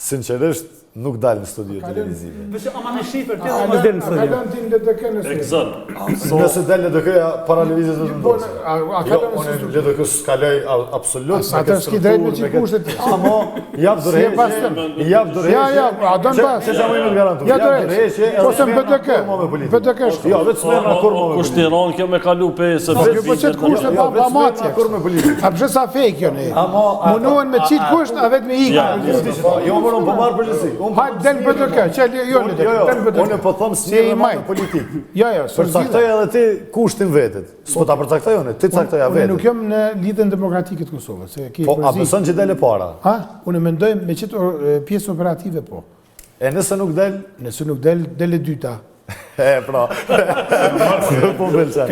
Sinqerisht, nuk dalë në studio televizive. Përse ama me shifër, të dhe mos delë në studio. A kalon ti në LDK në studio? Nëse dalë LDK-ja para lëvizjes të ndosë. Jo, unë në LDK s'kaloj absolut. Atë s'ki drejt me qitë kushtet. Amo, jap dërheqje. Ja, a do në pas. Se që më garantu. Ja dërheqje. Ose në BDK. BDK shko. Jo, vetë s'merë në kur më me politikë. Kushtiron kjo me kalu pe se Jo, po qëtë kushtet pa matje. Kur me politikë. A përshë sa fej kjo ne. Munohen me qitë kusht, a vetë me ika. Jo, më në pëmarë përgjësi. Hajtë del BDK, që jo në BDK. Unë po thëmë së një në politikë. Jo, përcaktoj edhe ti kushtin vetet. S'po ta përcaktoj unë, ti caktoja vetet. Unë nuk jam në lidhjen demokratike të Kosovës. Po, a beson që dele para? Ha? Unë mendoj me qitë pjesë operative po. E nëse nuk del? Nëse nuk del, del e dyta. E, pra. Po bëllëqen.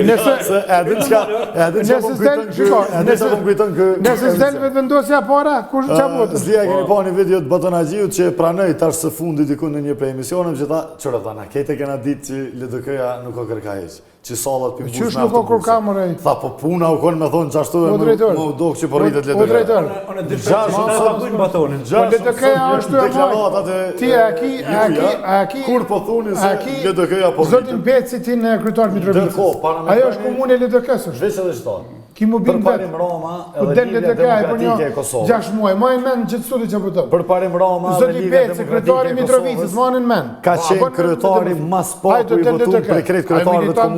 Nëse s'del vetë vendosja para, kur që botë? Zdia keni pa një video të Batonagjiut që pranoj tash së fundit diku në një prej emisionem që ta, qërë ta, na kete kena ditë që LDK-ja nuk o kërka heq. Që salat për mbush me nuk o kërka mërej? Tha, po puna u konë me thonë qashtu e më udokë që po rritet LDK-ja. Po drejtor. Batonin. Po LDK-ja është e majtë. Ti a ki... Kur po thuni se LDK-ja po rritet? Zotin Beci ti në kryetar Mitrovicës. Ajo është komune e LDK-s është. Veç edhe qëta. Ki më bimë vetë. Përparim Roma edhe Lidhja Demokratike e Kosovës. 6 muaj, ma në men gjithë studi që pëtëm. Përparim Roma edhe Lidhja Demokratike e Kosovës. Kryetari Mitrovicës, ma në men. Ka qenë kryetari mas papu i votum për krejt kryetarëve të komunës.